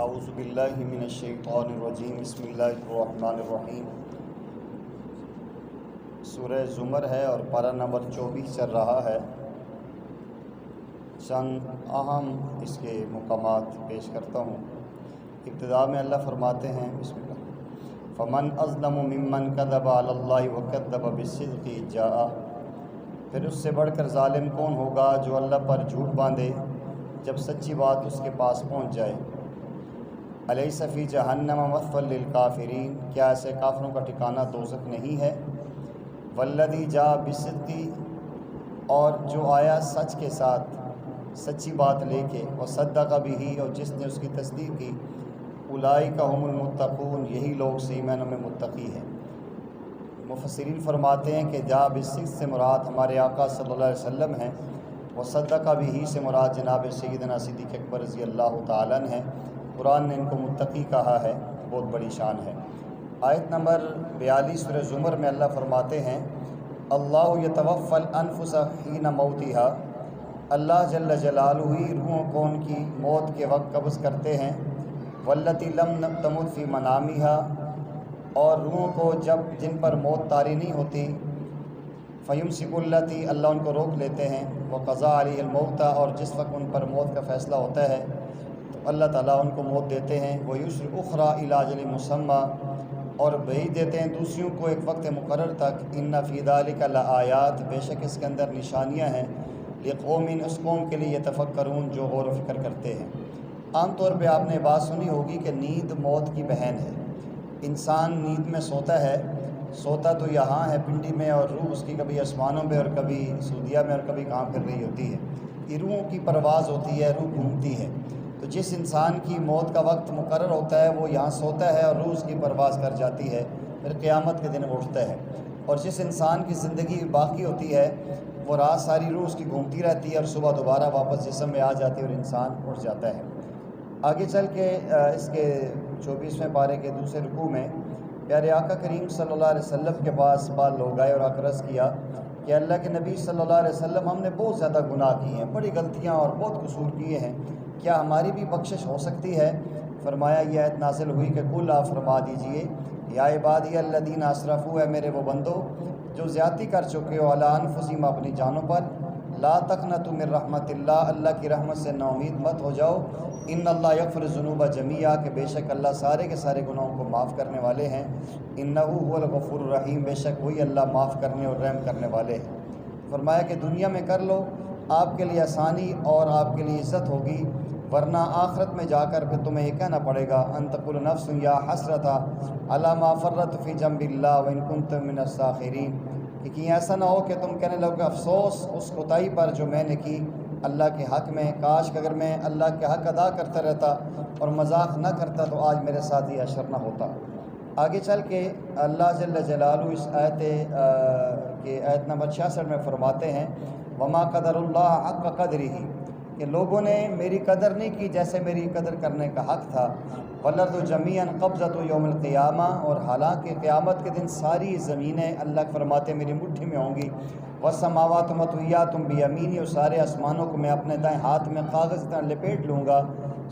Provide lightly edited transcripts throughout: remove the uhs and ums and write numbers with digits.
اعوذ باللہ من الشیطان الرجیم بسم اللہ الرحمن الرحیم۔ سورہ زمر ہے اور پارہ نمبر 24 چل رہا ہے۔ چند اہم اس کے مقامات پیش کرتا ہوں۔ ابتدا میں اللہ فرماتے ہیں بسم اللہ، فمن اظلم ممن کذب علی اللہ وکذب بالصدق اذ جاء۔ پھر اس سے بڑھ کر ظالم کون ہوگا جو اللہ پر جھوٹ باندھے جب سچی بات اس کے پاس پہنچ جائے۔ الیس فی جہنم مثوی للکافرین، کیا ایسے کافروں کا ٹھکانہ دوزخ نہیں ہے۔ والذی جاء بالصدق، اور جو آیا سچ کے ساتھ، سچی بات لے کے، وصدق بہ، اور جس نے اس کی تصدیق کی، اولئک ھم المتقون، یہی لوگ صحیح معنوں میں متقی ہیں۔ مفسرین فرماتے ہیں کہ جاء بالصدق سے مراد ہمارے آقا صلی اللہ علیہ وسلم ہیں، وصدق بہ سے مراد جناب سیدنا صدیق اکبر رضی اللہ تعالیٰ عنہ ہیں۔ قرآن نے ان کو متقی کہا ہے، بہت بڑی شان ہے۔ آیت نمبر 42 سورہ زمر میں اللہ فرماتے ہیں، اللہ یتوفی الانفس حین موتها، اللہ جل جلالہ روحوں کو ان کی موت کے وقت قبض کرتے ہیں۔ واللتی لم تمت فی منامها، اور روحوں کو جن پر موت طاری نہیں ہوتی، فیمسک التی، اللہ ان کو روک لیتے ہیں، وقضا علیہ الموت، اور جس وقت ان پر موت کا فیصلہ ہوتا ہے تو اللہ تعالیٰ ان کو موت دیتے ہیں۔ ویسر اخری الی اجل مسمی، اور بھیج دیتے ہیں دوسریوں کو ایک وقت مقرر تک۔ ان فی ذلک لآیات، بے شک اس کے اندر نشانیاں ہیں، لقوم، اس قوم کے لیے یتفکرون، جو غور و فکر کرتے ہیں۔ عام طور پہ آپ نے بات سنی ہوگی کہ نیند موت کی بہن ہے۔ انسان نیند میں سوتا تو یہاں ہے پنڈی میں، اور روح اس کی کبھی آسمانوں میں اور کبھی سعودیہ میں اور کبھی کہاں پھر رہی ہوتی ہے۔ یہ روحوں کی پرواز ہوتی ہے، روح گھومتی ہے۔ تو جس انسان کی موت کا وقت مقرر ہوتا ہے وہ یہاں سوتا ہے اور روح اس کی پرواز کر جاتی ہے، پھر قیامت کے دن وہ اٹھتا ہے۔ اور جس انسان کی زندگی باقی ہوتی ہے وہ رات ساری روح اس کی گھومتی رہتی ہے اور صبح دوبارہ واپس جسم میں آ جاتی ہے اور انسان اٹھ جاتا ہے۔ آگے چل کے اس کے 24ویں پارے کے دوسرے رکوع میں پیارے آقا کریم صلی اللہ علیہ وسلم کے پاس بعض لوگ آئے اور عرض کیا کہ اللہ کے نبی صلی اللہ علیہ وسلم، ہم نے بہت زیادہ گناہ کیے ہیں، بڑی غلطیاں اور بہت قصور کیے ہیں، کیا ہماری بھی بخشش ہو سکتی ہے؟ فرمایا، یہ آیت نازل ہوئی کہ قل، آپ فرما دیجئے، یا عبادی الذین اسرفوا، ہے میرے وہ بندو جو زیادتی کر چکے ہو، علی انفسہم، اپنی جانوں پر، لا تقنطوا من رحمت اللہ، اللہ کی رحمت سے نا امید مت ہو جاؤ، ان اللہ یغفر الذنوب جمیعا، کہ بے شک اللہ سارے کے سارے گناہوں کو معاف کرنے والے ہیں، انہ هو الغفور الرحیم، بے شک وہی اللہ معاف کرنے اور رحم کرنے والے ہیں۔ فرمایا کہ دنیا میں کر لو، آپ کے لیے آسانی اور آپ کے لیے عزت ہوگی، ورنہ آخرت میں جا کر پھر تمہیں یہ کہنا پڑے گا، ان تقول نفس یا حسرۃ علی ما فرطت فی جنب اللہ وان کنت من الساخرین، کہ کہیں ایسا نہ ہو کہ تم کہنے لگو کہ افسوس اس کوتاہی پر جو میں نے کی اللہ کے حق میں، کاش کہ اگر میں اللہ کے حق ادا کرتا رہتا اور مذاق نہ کرتا تو آج میرے ساتھ یہ حشر نہ ہوتا۔ آگے چل کے اللہ جل جلالہ اس آیت نمبر 66 میں فرماتے ہیں، وما قدر اللہ حق قدرہ، کہ لوگوں نے میری قدر نہیں کی جیسے میری قدر کرنے کا حق تھا۔ والارض جمیعا قبضۃ یوم القیامہ، اور حالانکہ قیامت کے دن ساری زمینیں اللہ فرماتے میری مٹھی میں ہوں گی۔ والسماوات مطویات بیمینی، اور سارے آسمانوں کو میں اپنے دائیں ہاتھ میں کاغذ کی طرح لپیٹ لوں گا۔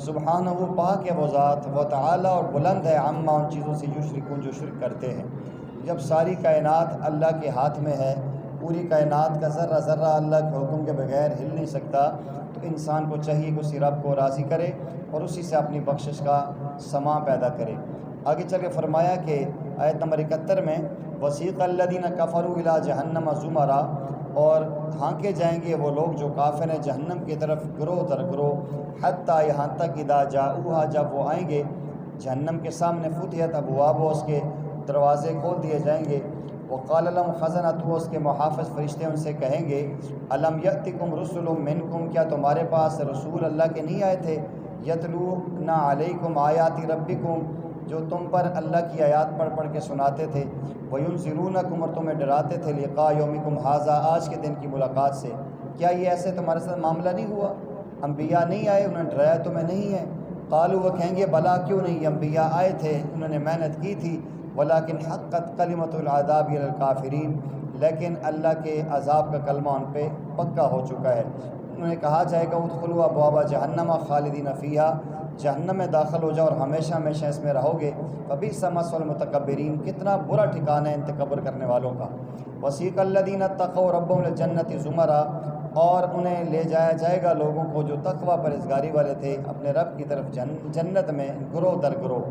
سبحانہ، پاک ہے وہ ذات، وہ تعالی، اور بلند ہے، عما، ان چیزوں سے یشرکون، جو شرک کرتے ہیں۔ جب ساری کائنات اللہ کے ہاتھ میں ہے، پوری کائنات کا ذرہ ذرہ اللہ کے حکم کے بغیر ہل نہیں سکتا، تو انسان کو چاہیے کہ اسی رب کو راضی کرے اور اسی سے اپنی بخشش کا سماں پیدا کرے۔ آگے چل کے فرمایا کہ آیت نمبر 71 میں، وسیق الذین کفروا الی جہنم زمرا، اور ہانکے جائیں گے وہ لوگ جو کافر ہیں جہنم کی طرف گروہ در گروہ، حتیٰ، یہاں تک، اذا جاؤہا، جب وہ آئیں گے جہنم کے سامنے، فتحت ابوابہ، اس کے دروازے کھول دیے جائیں گے، وقال لهم خزنتہ، اس کے محافظ فرشتے ان سے کہیں گے، الم یأتکم رسل منکم، کیا تمہارے پاس رسول اللہ کے نہیں آئے تھے، یتلون علیکم آیات ربکم، جو تم پر اللہ کی آیات پڑھ پڑھ کے سناتے تھے، وینذرونکم، اور تمہیں ڈراتے تھے، لقاء یومکم ھذا، آج کے دن کی ملاقات سے۔ کیا یہ ایسے تمہارے ساتھ معاملہ نہیں ہوا؟ انبیاء نہیں آئے، انہوں نے ڈرایا تمہیں نہیں ہے؟ قالوا، وہ کہیں گے، بلا، کیوں نہیں، انبیاء آئے تھے، انہوں نے محنت کی تھی، ولیکن حقت کلمۃ العذاب علی الکافرین، لیکن اللہ کے عذاب کا کلمہ ان پہ پکا ہو چکا ہے۔ انہیں کہا جائے گا ادخلوا ابواب جہنم خالدین فیہا، جہنم میں داخل ہو جاؤ اور ہمیشہ ہمیشہ اس میں رہو گے، فبئس مثوى المتکبرین، کتنا برا ٹھکانہ ہے ان تکبر کرنے والوں کا۔ وسیق الذین اتقوا ربهم للجنۃ زمرا، اور انہیں لے جایا جائے گا لوگوں کو جو تقوی پرہیزگاری والے تھے اپنے رب کی طرف جنت میں، گروہ در گروہ۔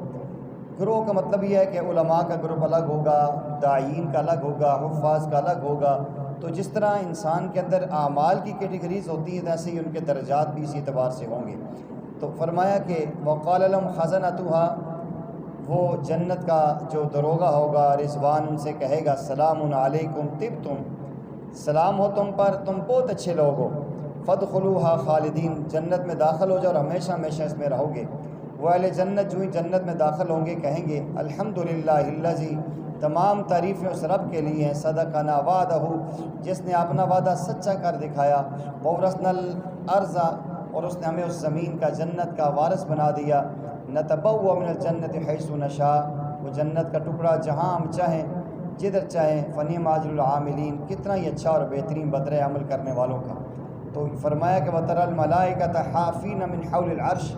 گروہ کا مطلب یہ ہے کہ علماء کا گروپ الگ ہوگا، داعین کا الگ ہوگا، حفاظ کا الگ ہوگا۔ تو جس طرح انسان کے اندر اعمال کی کیٹیگریز ہوتی ہیں ویسے ہی ان کے درجات بھی اسی اعتبار سے ہوں گے۔ تو فرمایا کہ وقال لهم خزنتها، وہ جنت کا جو دروغہ ہوگا رضوان ان سے کہے گا سلام علیکم طبتم، سلام ہو تم پر، تم بہت اچھے لوگ ہو، فادخلوها خالدین، جنت میں داخل ہو جاؤ اور ہمیشہ ہمیشہ اس میں رہو گے۔ وہ اہل جنت جو ہی جنت میں داخل ہوں گے کہیں گے الحمدللہ الذی، تمام تعریفیں اس رب کے لیے ہیں، صدقنا وعدہ، جس نے اپنا وعدہ سچا کر دکھایا، وورثنا الارض، اور اس نے ہمیں اس زمین کا، جنت کا وارث بنا دیا، نتبوأ من الجنت حیث نشاء، وہ جنت کا ٹکڑا جہاں ہم چاہیں جدھر چاہیں، فنعم اجر العاملین، کتنا ہی اچھا اور بہترین بدلہ ہے عمل کرنے والوں کا۔ تو فرمایا کہ وتری الملائکۃ حافین من حول العرش،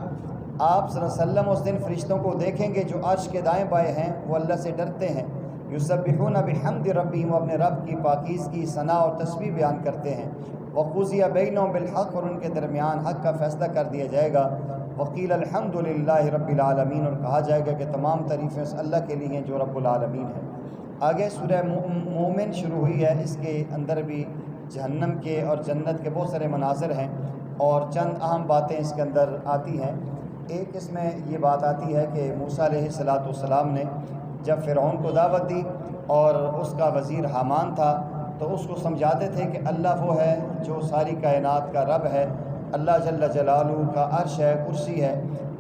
آپ صلی اللہ علیہ وسلم اس دن فرشتوں کو دیکھیں گے جو عرش کے دائیں بائیں ہیں، وہ اللہ سے ڈرتے ہیں، یسبحون بحمد ربہم، وہ اپنے رب کی پاکیزگی، ثنا اور تسبیح بیان کرتے ہیں، وقضی بینہم بالحق، اور ان کے درمیان حق کا فیصلہ کر دیا جائے گا، وقیل الحمد للہ رب العالمین، اور کہا جائے گا کہ تمام تعریفیں اس اللہ کے لیے ہیں جو رب العالمین ہے۔ آگے سورہ مومن شروع ہوئی ہے، اس کے اندر بھی جہنم کے اور جنت کے بہت سارے مناظر ہیں اور چند اہم باتیں اس کے اندر آتی ہیں۔ ایک اس میں یہ بات آتی ہے کہ موسیٰ علیہ السلام نے جب فرعون کو دعوت دی اور اس کا وزیر حامان تھا تو اس کو سمجھاتے تھے کہ اللہ وہ ہے جو ساری کائنات کا رب ہے، اللہ جل جلالہ کا عرش ہے، کرسی ہے۔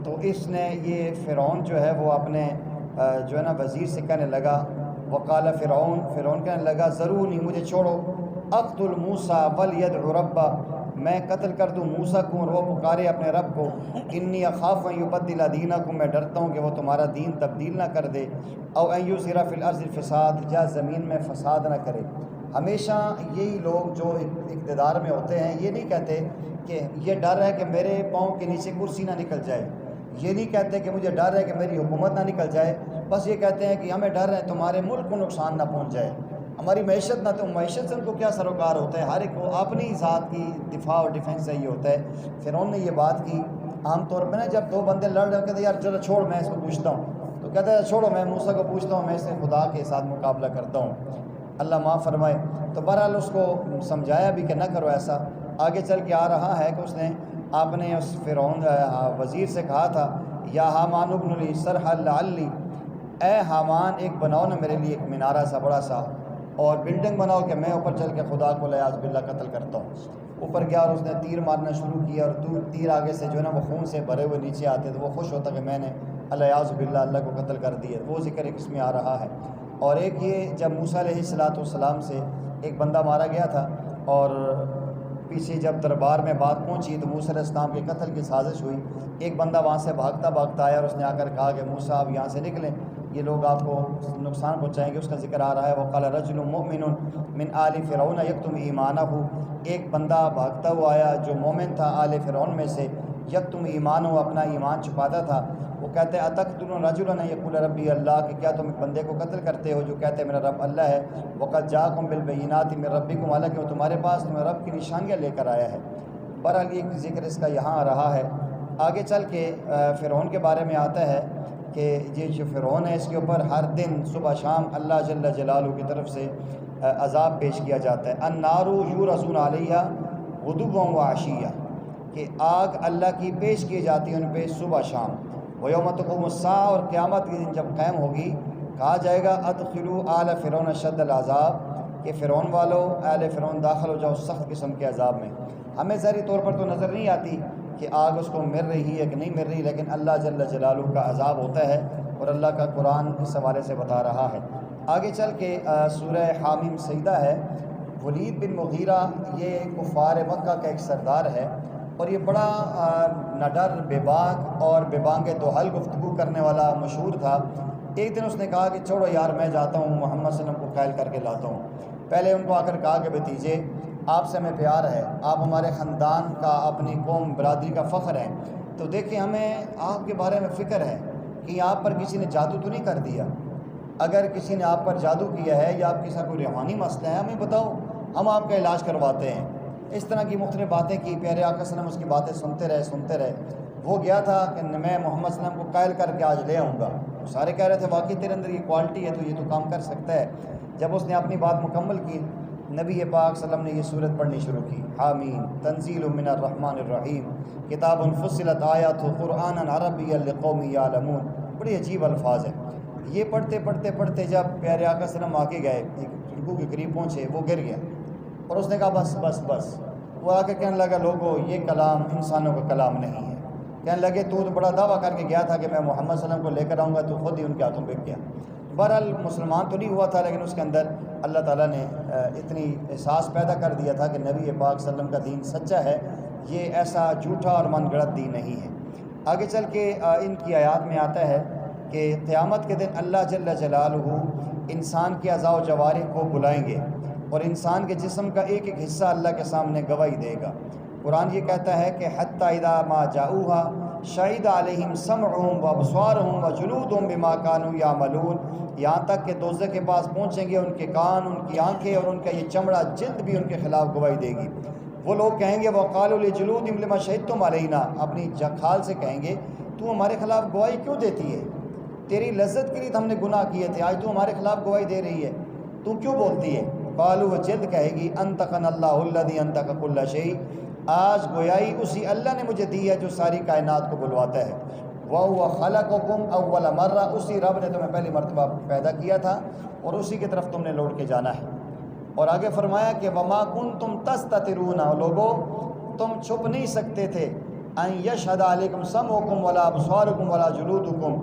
تو اس نے یہ فرعون جو ہے وہ اپنے جو ہے نا وزیر سے کہنے لگا، وقال فرعون کہنے لگا ضرونی، مجھے چھوڑو، اقتل موسیٰ ولیدع ربہ، میں قتل کر دوں موسیٰ کو اور وہ پکارے اپنے رب کو، انی اخاف ان یبدل دینکم، میں ڈرتا ہوں کہ وہ تمہارا دین تبدیل نہ کر دے، او ان یظہر فی الارض الفساد، یا زمین میں فساد نہ کرے۔ ہمیشہ یہی لوگ جو اقتدار میں ہوتے ہیں یہ نہیں کہتے کہ یہ ڈر ہے کہ میرے پاؤں کے نیچے کرسی نہ نکل جائے، یہ نہیں کہتے کہ مجھے ڈر ہے کہ میری حکومت نہ نکل جائے، بس یہ کہتے ہیں کہ ہمیں ڈر ہے تمہارے ملک کو نقصان نہ پہنچ جائے، ہماری معیشت نہ، تو معیشت سے ان کو کیا سروکار ہوتا ہے، ہر ایک کو اپنی ذات کی دفاع اور ڈیفنس سے ہی ہوتا ہے۔ فرعون نے یہ بات کی۔ عام طور پہ نا جب دو بندے لڑ رہے کہتے ہیں یار چلو چھوڑ میں اس کو پوچھتا ہوں، تو کہتا ہے چھوڑو میں موسیٰ کو پوچھتا ہوں، میں اس سے خدا کے ساتھ مقابلہ کرتا ہوں، اللہ معاف فرمائے۔ تو بہرحال اس کو سمجھایا بھی کہ نہ کرو ایسا۔ آگے چل کے آ رہا ہے کہ اس نے آپ نے اس فرعون وزیر سے کہا تھا یا حامان ابن لی صرحا لعلی، اے حامان ایک بناؤ نا میرے لیے ایک مینارہ سا بڑا سا اور بلڈنگ بناؤ کہ میں اوپر چل کے خدا کو لیاذ باللہ قتل کرتا ہوں۔ اوپر گیا اور اس نے تیر مارنا شروع کیا اور تیر آگے سے جو ہے نا وہ خون سے بھرے ہوئے نیچے آتے تو وہ خوش ہوتا کہ میں نے لیاذ باللہ اللہ کو قتل کر دیا، وہ ذکر ایک اس میں آ رہا ہے۔ اور ایک یہ جب موسیٰ علیہ السلام سے ایک بندہ مارا گیا تھا اور پیچھے جب دربار میں بات پہنچی تو موسیٰ علیہ السلام کے قتل کی سازش ہوئی، ایک بندہ وہاں سے بھاگتا بھاگتا آیا اور اس نے آ کر کہا کہ موسیٰ آپ یہاں سے نکلیں، یہ لوگ آپ کو نقصان پہنچائیں گے۔ اس کا ذکر آ رہا ہے وقال رجل مؤمن من آل فرعون یکتم ایمانہ، ایک بندہ بھاگتا ہوا آیا جو مومن تھا آل فرعون میں سے، یکتم ایمانہ، اپنا ایمان چھپاتا تھا۔ وہ کہتے ہیں اتقتلون رجلا یقول ربی اللہ، کہ کیا تم ایک بندے کو قتل کرتے ہو جو کہتے ہیں میرا رب اللہ ہے، وقد جاءکم بالبینات من ربکم، حالانکہ وہ تمہارے پاس تمہارے رب کی نشانیاں لے کر آیا ہے۔ بہرحال یہ ذکر اس کا یہاں آ رہا ہے۔ آگے چل کے فرعون کے بارے میں آتا ہے کہ یہ جو فرعون ہے اس کے اوپر ہر دن صبح شام اللہ جل جلالہ کی طرف سے عذاب پیش کیا جاتا ہے۔ النار یورزون علیہا غدوا وعشیا، کہ آگ اللہ کی پیش کی جاتی ہے ان پہ صبح شام۔ ویوم تقوم الساعہ، اور قیامت کے دن جب قائم ہوگی کہا جائے گا ادخلوا آل فرعون شد العذاب، کہ فرعون والو آل فرعون داخل ہو جاؤ سخت قسم کے عذاب میں۔ ہمیں ظاہری طور پر تو نظر نہیں آتی کہ آگ اس کو مل رہی ہے کہ نہیں مل رہی، لیکن اللہ جل جلالہ کا عذاب ہوتا ہے اور اللہ کا قرآن اس حوالے سے بتا رہا ہے۔ آگے چل کے سورہ حامیم سجدہ ہے۔ ولید بن مغیرہ یہ کفار مکہ کا ایک سردار ہے اور یہ بڑا نڈر، بے باک اور بے بانگ دوحل گفتگو کرنے والا مشہور تھا۔ ایک دن اس نے کہا کہ چھوڑو یار میں جاتا ہوں محمد صلی اللہ علیہ وسلم کو قائل کر کے لاتا ہوں۔ پہلے ان کو آ کر کہا کہ بھتیجے آپ سے ہمیں پیار ہے، آپ ہمارے خاندان کا، اپنی قوم برادری کا فخر ہیں، تو دیکھیں ہمیں آپ کے بارے میں فکر ہے کہ آپ پر کسی نے جادو تو نہیں کر دیا۔ اگر کسی نے آپ پر جادو کیا ہے یا آپ کے ساتھ کوئی روحانی مسئلہ ہے ہمیں بتاؤ، ہم آپ کا علاج کرواتے ہیں۔ اس طرح کی مختلف باتیں کی، پیارے آقا صلی اللہ علیہ وسلم اس کی باتیں سنتے رہے۔ وہ گیا تھا کہ میں محمد صلی اللہ علیہ وسلم کو قائل کر کے آج لے آؤں گا۔ سارے کہہ رہے تھے واقعی تیرے اندر یہ کوالٹی ہے تو یہ تو کام کر سکتا ہے۔ جب اس نے اپنی بات مکمل کی، نبی پاک صلی اللہ علیہ وسلم نے یہ صورت پڑھنی شروع کی، حامیم تنزیل من الرحمن الرحیم کتاب فصلت آیات قرآنا عربیا لقوم یعلمون۔ بڑی عجیب الفاظ ہیں۔ یہ پڑھتے جب پیارے آقا صلی اللہ علیہ وسلم آگے گئے، ایک رکوع کے قریب پہنچے، وہ گر گیا اور اس نے کہا بس۔ وہ آ کے کہنے لگا لوگوں یہ کلام انسانوں کا کلام نہیں ہے۔ کہنے لگے تو بڑا دعویٰ کر کے گیا تھا کہ میں محمد صلی اللہ علیہ وسلم کو لے کر آؤں گا، تو خود ہی ان کے ہاتھوں بک گیا۔ بہرحال مسلمان تو نہیں ہوا تھا، لیکن اس کے اندر اللہ تعالیٰ نے اتنی احساس پیدا کر دیا تھا کہ نبی پاک صلی اللہ علیہ وسلم کا دین سچا ہے، یہ ایسا جھوٹا اور من گڑت دین نہیں ہے۔ آگے چل کے ان کی آیات میں آتا ہے کہ قیامت کے دن اللہ جل جلالہ انسان کے اعضاء و جوارح کو بلائیں گے اور انسان کے جسم کا ایک ایک حصہ اللہ کے سامنے گواہی دے گا۔ قرآن یہ کہتا ہے کہ حتی اذا ما جاؤہا شہد علیہم سمعہم و ابصارہم و جلودہم بما کانوا یعملون، یہاں تک کہ دوزخ کے پاس پہنچیں گے ان کے کان، ان کی آنکھیں اور ان کا یہ چمڑا جلد بھی ان کے خلاف گواہی دے گی۔ وہ لوگ کہیں گے وقالوا لجلودہم لما شہدتم علینا، اپنی کھال سے کہیں گے تو ہمارے خلاف گواہی کیوں دیتی ہے؟ تیری لذت کے لیے تو ہم نے گناہ کیے تھے، آج تو ہمارے خلاف گواہی دے رہی ہے، تو کیوں بولتی ہے؟ قالوا، وہ جلد کہے گی انطقنا اللہ الذی انطق کل شیء، آج گویائی اسی اللہ نے مجھے دی ہے جو ساری کائنات کو بلواتا ہے۔ وَهُوَ خَلَقَكُمْ أَوَّلَ مَرَّةٍ، اسی رب نے تمہیں پہلی مرتبہ پیدا کیا تھا اور اسی کی طرف تم نے لوٹ کے جانا ہے۔ اور آگے فرمایا کہ وَمَا كُنْتُمْ تَسْتَتِرُونَ، لوگو تم چھپ نہیں سکتے تھے أَن يَشْهَدَ عَلَيْكُمْ سَمْعُكُمْ وَلَا أَبْصَارُكُمْ وَلَا جُلُودُكُمْ،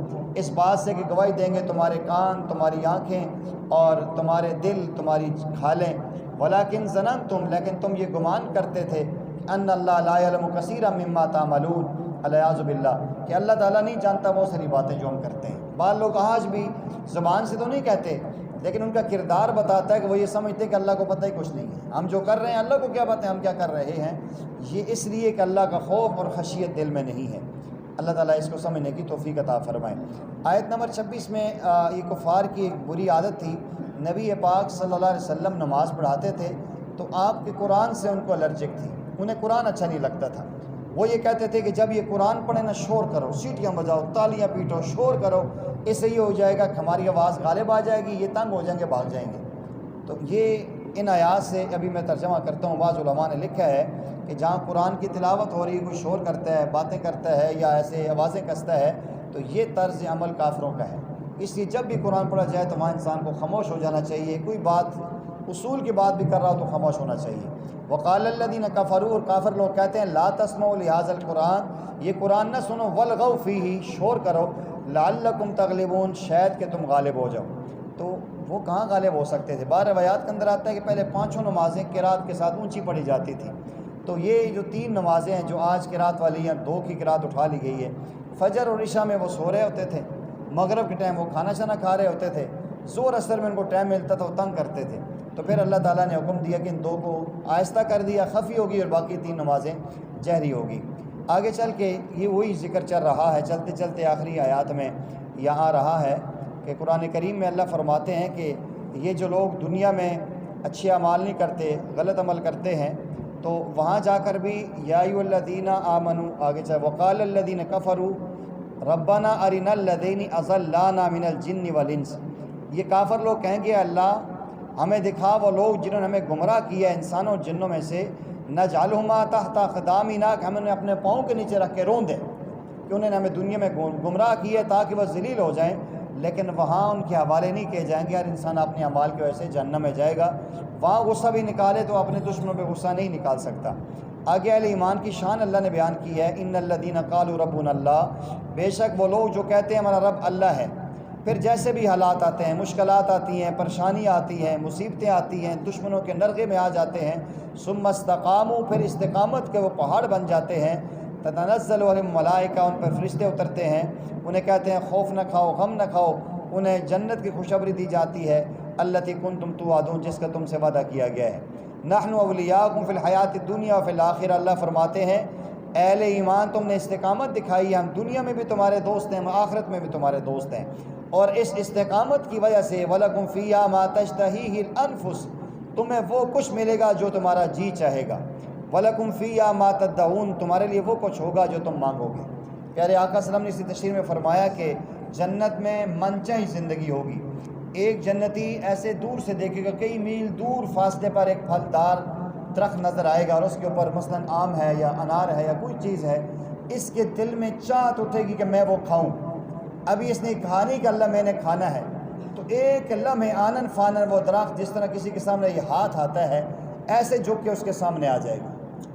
اس بات سے کہ گواہی دیں گے تمہارے کان، تمہاری آنکھیں اور تمہارے دل، تمہاری کھالیں، وَلَكِنْ ظَنَنْتُمْ، لیکن تم یہ گمان کرتے تھے ان اللہ لا یعلم کثیرا مما تعملون، العیاذ باللہ، کہ اللہ تعالیٰ نہیں جانتا بہت ساری باتیں جو ہم کرتے ہیں۔ بعض لوگ آج بھی زبان سے تو نہیں کہتے، لیکن ان کا کردار بتاتا ہے کہ وہ یہ سمجھتے کہ اللہ کو پتہ ہی کچھ نہیں ہے، ہم جو کر رہے ہیں اللہ کو کیا پتہ ہے ہم کیا کر رہے ہیں۔ یہ اس لیے کہ اللہ کا خوف اور خشیت دل میں نہیں ہے۔ اللہ تعالیٰ اس کو سمجھنے کی توفیق عطا فرمائے۔ آیت نمبر 26 میں یہ کفار کی ایک بری عادت تھی، نبی پاک صلی اللہ علیہ وسلم نماز پڑھاتے تھے تو آپ کے قرآن سے ان کو الرجک تھی، انہیں قرآن اچھا نہیں لگتا تھا۔ وہ یہ کہتے تھے کہ جب یہ قرآن پڑھے نا شور کرو، سیٹیاں بجاؤ، تالیاں پیٹو، شور کرو، اس سے یہ ہو جائے گا کہ ہماری آواز غالب آ جائے گی، یہ تنگ ہو جائیں گے، بھاگ جائیں گے۔ تو یہ ان آیات سے ابھی میں ترجمہ کرتا ہوں، بعض علماء نے لکھا ہے کہ جہاں قرآن کی تلاوت ہو رہی ہے، کوئی شور کرتا ہے، باتیں کرتا ہے یا ایسے آوازیں کستا ہے، تو یہ طرز عمل کافروں کا ہے۔ اس لیے جب بھی قرآن پڑھا جائے تو وہاں انسان کو خاموش ہو جانا چاہیے، کوئی بات اصول کی بات بھی کر رہا ہو تو خاموش ہونا چاہیے۔ وقال الذین کفروا، اور کافر لوگ کہتے ہیں لا تسمعوا لہذا القرآن، یہ قرآن نہ سنو، والغوا فیہ، شور کرو، لعلکم تغلبون، شاید کہ تم غالب ہو جاؤ۔ تو وہ کہاں غالب ہو سکتے تھے؟ بعض روایات کے اندر آتا ہے کہ پہلے 5 نمازیں قرات کے ساتھ اونچی پڑھی جاتی تھی، تو یہ جو 3 نمازیں ہیں جو آج قرات والی ہیں، 2 کی قرات اٹھا لی گئی ہے۔ فجر اور عشاء میں وہ سو رہے ہوتے تھے، مغرب کے ٹائم وہ کھانا شانا کھا رہے ہوتے تھے، ظہر اثر میں ان کو ٹائم ملتا تھا وہ تنگ کرتے تھے، تو پھر اللہ تعالیٰ نے حکم دیا کہ ان 2 کو آہستہ کر دیا، خفی ہوگی، اور باقی 3 نمازیں جہری ہوگی۔ آگے چل کے یہ وہی ذکر چل رہا ہے، چلتے چلتے آخری آیات میں یہاں آ رہا ہے کہ قرآن کریم میں اللہ فرماتے ہیں کہ یہ جو لوگ دنیا میں اچھے اعمال نہیں کرتے، غلط عمل کرتے ہیں، تو وہاں جا کر بھی یا ایھا الذین آمنوا، آگے چل وقال الذین کفروا ربنا ارنا الذین اضلانا من الجن والانس، یہ کافر لوگ کہیں گے اللہ ہمیں دکھا وہ لوگ جنہوں نے ہمیں گمراہ کیا انسانوں جنوں میں سے، نجعلہما تحت اقدامنا، کہ ہم انہیں اپنے پاؤں کے نیچے رکھ کے رون دیں، کہ انہوں نے ہمیں دنیا میں گمراہ کیا تاکہ وہ ذلیل ہو جائیں، لیکن وہاں ان کے حوالے نہیں کیے جائیں گے، ہر انسان اپنے اعمال کی وجہ سے جہنم میں جائے گا۔ وہاں غصہ بھی نکالے تو اپنے دشمنوں پہ غصہ نہیں نکال سکتا۔ آگے اہل ایمان کی شان اللہ نے بیان کی ہے، ان الذین قالوا ربنا اللہ، بے شک وہ لوگ جو کہتے ہیں ہمارا رب اللہ ہے، پھر جیسے بھی حالات آتے ہیں، مشکلات آتی ہیں، پریشانیاں آتی ہیں، مصیبتیں آتی ہیں، دشمنوں کے نرغے میں آ جاتے ہیں، ثم استقاموا، پھر استقامت کے وہ پہاڑ بن جاتے ہیں، تتنزل علیہم الملائکہ، ان پر فرشتے اترتے ہیں، انہیں کہتے ہیں خوف نہ کھاؤ، غم نہ کھاؤ، انہیں جنت کی خوشخبری دی جاتی ہے، التی کنتم توعدون، جس کا تم سے وعدہ کیا گیا ہے۔ نحن اولیاءکم فی الحیات الدنیا و فی الآخرہ، اللہ فرماتے ہیں اہل ایمان تم نے استقامت دکھائی ہے، ہم دنیا میں بھی تمہارے دوست ہیں، ہم آخرت میں بھی تمہارے دوست ہیں، اور اس استقامت کی وجہ سے وَلَكُمْ فِيهَا مَا تَشْتَهِيهِ الْأَنفُسُ، تمہیں وہ کچھ ملے گا جو تمہارا جی چاہے گا، وَلَكُمْ فِيهَا مَا تَدَّعُونَ، تمہارے لیے وہ کچھ ہوگا جو تم مانگو گے۔ پیارے آقا صلی اللہ علیہ وسلم نے اسی تشریح میں فرمایا کہ جنت میں منچائی زندگی ہوگی۔ ایک جنتی ایسے دور سے دیکھے گا، کئی میل دور فاصلے پر ایک پھلدار درخت نظر آئے گا، اور اس کے اوپر مثلاً آم ہے یا انار ہے یا کوئی چیز ہے، اس کے دل میں چاہت اٹھے گی کہ میں وہ کھاؤں۔ ابھی اس نے کہا نہیں کہ اللہ میں نے کھانا ہے، تو ایک لمحے آنن فانن وہ درخت جس طرح کسی کے سامنے یہ ہاتھ آتا ہے ایسے جھک کے اس کے سامنے آ جائے گا،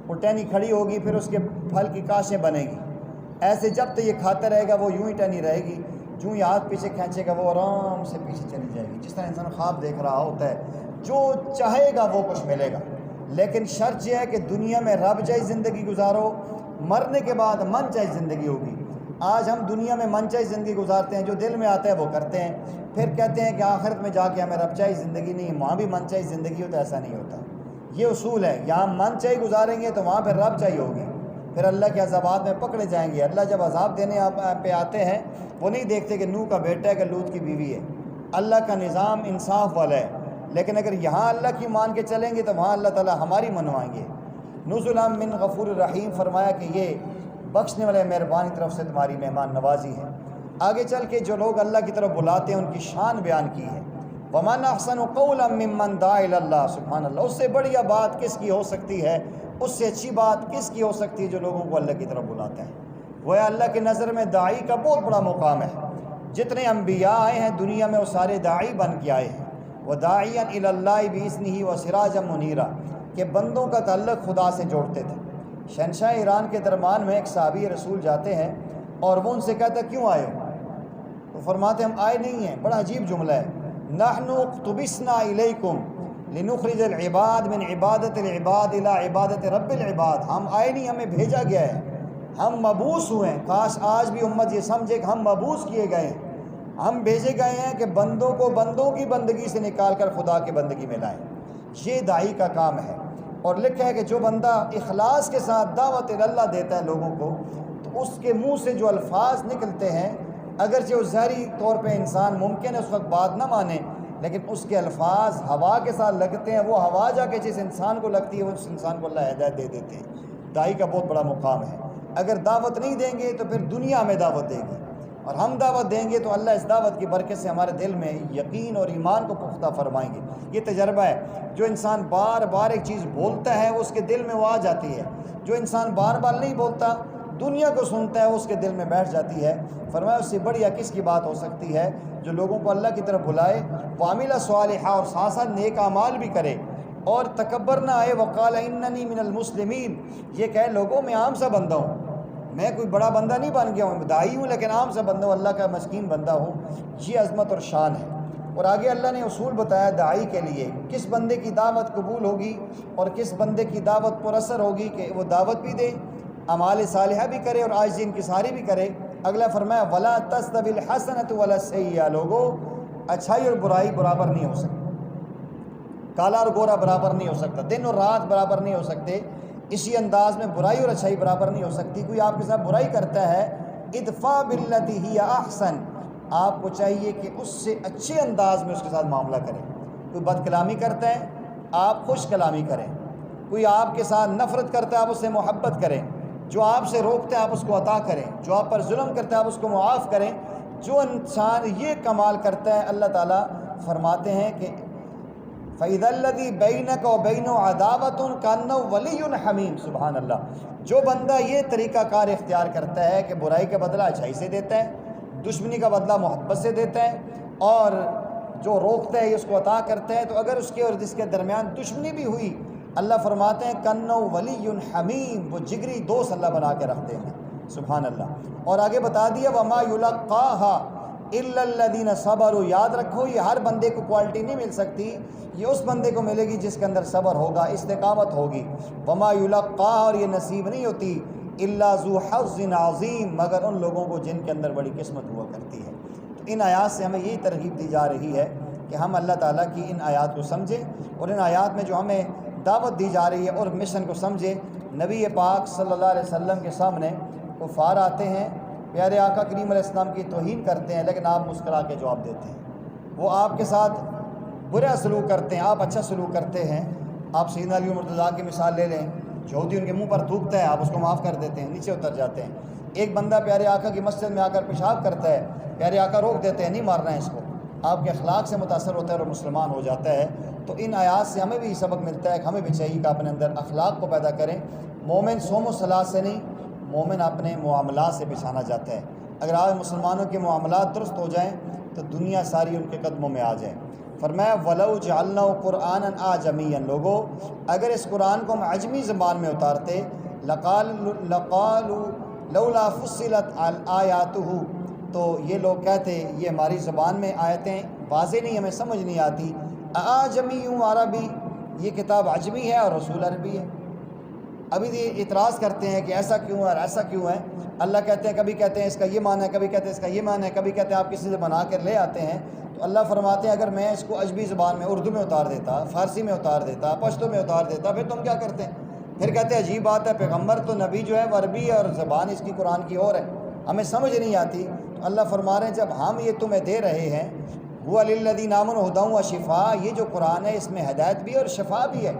وہ ٹہنی کھڑی ہوگی، پھر اس کے پھل کی کاشیں بنے گی، ایسے جب تک یہ کھاتا رہے گا وہ یوں ہی ٹہنی رہے گی، جو ہی ہاتھ پیچھے کھینچے گا وہ آرام سے پیچھے چلی جائے گی، جس طرح انسان خواب دیکھ رہا ہوتا ہے، جو چاہے گا وہ کچھ ملے گا۔ لیکن شرط یہ ہے کہ دنیا میں رب جائی زندگی گزارو، مرنے کے بعد من چاہی زندگی ہوگی۔ آج ہم دنیا میں من چاہی زندگی گزارتے ہیں، جو دل میں آتا ہے وہ کرتے ہیں، پھر کہتے ہیں کہ آخرت میں جا کے ہمیں رب چاہی زندگی نہیں، وہاں بھی من چاہی زندگی ہوتا، ایسا نہیں ہوتا۔ یہ اصول ہے، یہاں من چاہی گزاریں گے تو وہاں پھر رب چاہی ہوگی، پھر اللہ کے عذابات میں پکڑے جائیں گے۔ اللہ جب عذاب دینے پہ آتے ہیں وہ نہیں دیکھتے کہ نوح کا بیٹا ہے کہ لوط کی بیوی ہے، اللہ کا نظام انصاف والا ہے، لیکن اگر یہاں اللہ کی مان کے چلیں گے تو وہاں اللہ تعالیٰ ہماری منوائیں گے۔ نزلا من غفور الرحیم، فرمایا کہ یہ بخشنے والے مہربانی طرف سے تمہاری مہمان نوازی ہے۔ آگے چل کے جو لوگ اللہ کی طرف بلاتے ہیں ان کی شان بیان کی ہے، وَمَنْ أَحْسَنُ قَوْلًا مِّمَّنْ دَعَا إِلَى اللَّهِ، سبحان اللہ، اس سے بڑھیا بات کس کی ہو سکتی ہے، اس سے اچھی بات کس کی ہو سکتی ہے جو لوگوں کو اللہ کی طرف بلاتے ہیں۔ وہ اللہ کی نظر میں داعی کا بہت بڑا مقام ہے، جتنے انبیاء آئے ہیں دنیا میں وہ سارے داعی بن کے آئے ہیں، وَدَاعِيًا إِلَى اللَّهِ بِإِذْنِهِ وَسِرَاجًا مُنِيرًا، کہ بندوں کا تعلق خدا سے جوڑتے تھے۔ شہنشاہ ایران کے درمیان میں ایک صحابی رسول جاتے ہیں اور وہ ان سے کہتا ہے کیوں آئے ہو؟ تو فرماتے ہم آئے نہیں ہیں، بڑا عجیب جملہ ہے، نحن اقتبسنا الیکم لنخرج العباد من عبادت العباد الى عبادت رب العباد، ہم آئے نہیں، ہمیں بھیجا گیا ہے، ہم مبعوث ہوئے ہیں۔ کاش آج بھی امت یہ سمجھے کہ ہم مبعوث کیے گئے ہیں، ہم بھیجے گئے ہیں کہ بندوں کو بندوں کی بندگی سے نکال کر خدا کی بندگی میں لائیں۔ یہ داعی کا کام ہے، اور لکھا ہے کہ جو بندہ اخلاص کے ساتھ دعوت اللہ دیتا ہے لوگوں کو، تو اس کے منہ سے جو الفاظ نکلتے ہیں، اگرچہ وہ ظاہری طور پہ انسان ممکن ہے اس وقت بات نہ مانے، لیکن اس کے الفاظ ہوا کے ساتھ لگتے ہیں، وہ ہوا جا کے جس انسان کو لگتی ہے اس انسان کو اللہ ہدایت دے دیتے ہیں۔ داعی کا بہت بڑا مقام ہے، اگر دعوت نہیں دیں گے تو پھر دنیا میں دعوت دے گی، اور ہم دعوت دیں گے تو اللہ اس دعوت کی برکت سے ہمارے دل میں یقین اور ایمان کو پختہ فرمائیں گے۔ یہ تجربہ ہے، جو انسان بار بار ایک چیز بولتا ہے وہ اس کے دل میں وہ آ جاتی ہے، جو انسان بار بار نہیں بولتا، دنیا کو سنتا ہے، اس کے دل میں بیٹھ جاتی ہے۔ فرمایا اس سے بڑھیا کس کی بات ہو سکتی ہے جو لوگوں کو اللہ کی طرف بلائے، وعمل صالحا، اور ساتھ ساتھ نیک اعمال بھی کرے، اور تکبر نہ آئے، وقال اننی من المسلمین، یہ کہے لوگوں میں عام سا بندہ ہوں، میں کوئی بڑا بندہ نہیں بن گیا ہوں، داعی ہوں لیکن عام سا بندہ ہوں، اللہ کا مسکین بندہ ہوں۔ یہ عظمت اور شان ہے۔ اور آگے اللہ نے اصول بتایا داعی کے لیے، کس بندے کی دعوت قبول ہوگی اور کس بندے کی دعوت پر اثر ہوگی کہ وہ دعوت بھی دے، اعمال صالحہ بھی کرے اور عاجزی انکساری بھی کرے۔ اگلا فرمایا وَلَا تَسْتَوِي الْحَسَنَةُ وَلَا السَّيِّئَةُ، لوگو اچھائی اور برائی برابر نہیں ہو سکتی، کالا اور گورا برابر نہیں ہو سکتا، دن اور رات برابر نہیں ہو سکتے، اسی انداز میں برائی اور اچھائی برابر نہیں ہو سکتی۔ کوئی آپ کے ساتھ برائی کرتا ہے، ادفع باللتی ہی احسن، آپ کو چاہیے کہ اس سے اچھے انداز میں اس کے ساتھ معاملہ کریں۔ کوئی بد کلامی کرتا ہے آپ خوش کلامی کریں، کوئی آپ کے ساتھ نفرت کرتا ہے آپ اس سے محبت کریں، جو آپ سے روکتا ہے آپ اس کو عطا کریں، جو آپ پر ظلم کرتا ہے آپ اس کو معاف کریں۔ جو انسان یہ کمال کرتا ہے اللہ تعالیٰ فرماتے ہیں کہ فَإِذَا الَّذِي بَيْنَكَ وَبَيْنَهُ عَدَاوَةٌ كَأَنَّهُ وَلِيٌّ حَمِيمٌ، سبحان اللہ۔ جو بندہ یہ طریقہ کار اختیار کرتا ہے کہ برائی کا بدلہ اچھائی سے دیتا ہے، دشمنی کا بدلہ محبت سے دیتا ہے، اور جو روکتا ہے اس کو عطا کرتا ہے، تو اگر اس کے اور جس کے درمیان دشمنی بھی ہوئی، اللہ فرماتے ہیں کَأَنَّهُ وَلِيٌّ حَمِيمٌ، وہ جگری دوست اللہ بنا کے رکھ دیں گے، سبحان اللہ۔ اور آگے بتا دیا وَمَا يُلَقَّاهَا إِلَّا الَّذِينَ صَبَرُوا، یاد رکھو یہ ہر بندے کو کوالٹی نہیں مل سکتی، یہ اس بندے کو ملے گی جس کے اندر صبر ہوگا، استقامت ہوگی۔ وَمَا يُلَقَّاهَا، اور یہ نصیب نہیں ہوتی إِلَّا ذُو حَظٍّ عَظِيمٍ، مگر ان لوگوں کو جن کے اندر بڑی قسمت ہوا کرتی ہے۔ تو ان آیات سے ہمیں یہی ترغیب دی جا رہی ہے کہ ہم اللہ تعالیٰ کی ان آیات کو سمجھیں، اور ان آیات میں جو ہمیں دعوت دی جا رہی ہے اور مشن کو سمجھے۔ نبی پاک صلی اللہ علیہ وسلم کے سامنے کفار آتے ہیں، پیارے آقا کریم علیہ السلام کی توہین کرتے ہیں، لیکن آپ مسکرا کے جواب دیتے ہیں۔ وہ آپ کے ساتھ برا سلوک کرتے ہیں، آپ اچھا سلوک کرتے ہیں۔ آپ سیدنا علی مرتضیٰ کی مثال لے لیں، یہودی ان کے منہ پر تھوکتا ہے، آپ اس کو معاف کر دیتے ہیں، نیچے اتر جاتے ہیں۔ ایک بندہ پیارے آقا کی مسجد میں آ کر پیشاب کرتا ہے، پیارے آقا روک دیتے ہیں، نہیں مارنا ہے اس کو، آپ کے اخلاق سے متاثر ہوتا ہے اور مسلمان ہو جاتا ہے۔ تو ان آیات سے ہمیں بھی سبق ملتا ہے کہ ہمیں بھی چاہیے کہ اپنے اندر اخلاق کو پیدا کریں۔ مومن صوم و صلات سے نہیں، مومن اپنے معاملات سے پہچانا جاتا ہے۔ اگر آج مسلمانوں کے معاملات درست ہو جائیں تو دنیا ساری ان کے قدموں میں آ جائے۔ فرمایا وَلَوْ جَعَلْنَاهُ قُرْآنًا أَعْجَمِيًّا، لوگوں اگر اس قرآن کو ہم عجمی زبان میں اتارتے لَقَالُوا لَوْلَا فُصِّلَتْ آيَاتُهُ، تو یہ لوگ کہتے یہ ہماری زبان میں آیتیں واضح نہیں، ہمیں سمجھ نہیں آتی۔ أَعْجَمِيٌّ عربی، یہ کتاب عجمی ہے اور رسول عربی ہے۔ ابھی یہ اعتراض کرتے ہیں کہ ایسا کیوں ہے اور ایسا کیوں ہے۔ اللہ کہتے ہیں، کبھی کہتے ہیں اس کا یہ معنی ہے، کبھی کہتے ہیں اس کا یہ معنی ہے، کبھی کہتے ہیں آپ کسی سے بنا کر لے آتے ہیں۔ تو اللہ فرماتے ہیں اگر میں اس کو عجمی زبان میں اردو میں اتار دیتا، فارسی میں اتار دیتا، پشتو میں اتار دیتا، پھر تم کیا کرتے ہیں؟ پھر کہتے ہیں عجیب بات ہے، پیغمبر تو نبی جو ہے وہ عربی ہے اور زبان اس کی قرآن کی اور ہے، ہمیں سمجھ نہیں آتی۔ تو اللہ فرما رہے ہیں جب ہم یہ تمہیں دے رہے ہیں، هُوَ لِلَّذِينَ آمَنُوا هُدًى وَشِفَاء، یہ جو قرآن ہے اس میں ہدایت بھی ہے اور شفا بھی ہے،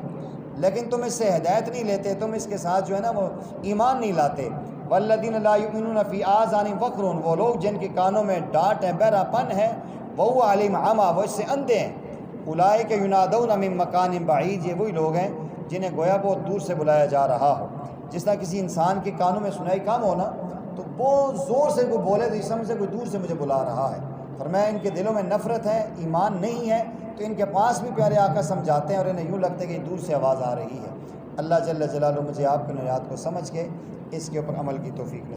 لیکن تم اس سے ہدایت نہیں لیتے، تم اس کے ساتھ جو ہے نا وہ ایمان نہیں لاتے۔ وَالَّذِينَ لَا يُؤْمِنُونَ فِي آذَانِهِمْ وَقْرٌ، وہ لوگ جن کے کانوں میں ڈانٹ ہے، بہرا پن ہے، وَهُوَ عَلَيْهِمْ عَمًى، وہ اس سے اندھے ہیں۔ أُولَٰئِكَ يُنَادَوْنَ مِن مَّكَانٍ بَعِيدٍ، یہ وہی لوگ ہیں جنہیں گویا بہت دور سے بلایا جا رہا ہو۔ جس طرح کسی انسان کے کانوں میں سنائی کم ہونا تو بہت زور سے کوئی بولے تو یہ سمجھ سے کوئی دور سے مجھے بلا رہا ہے۔ فرمایا ان کے دلوں میں نفرت ہے، ایمان نہیں ہے، تو ان کے پاس بھی پیارے آقا سمجھاتے ہیں اور انہیں یوں لگتا ہے کہ دور سے آواز آ رہی ہے۔ اللہ جل جلالہ مجھے آپ کی نصیحت کو سمجھ کے اس کے اوپر عمل کی توفیق دے۔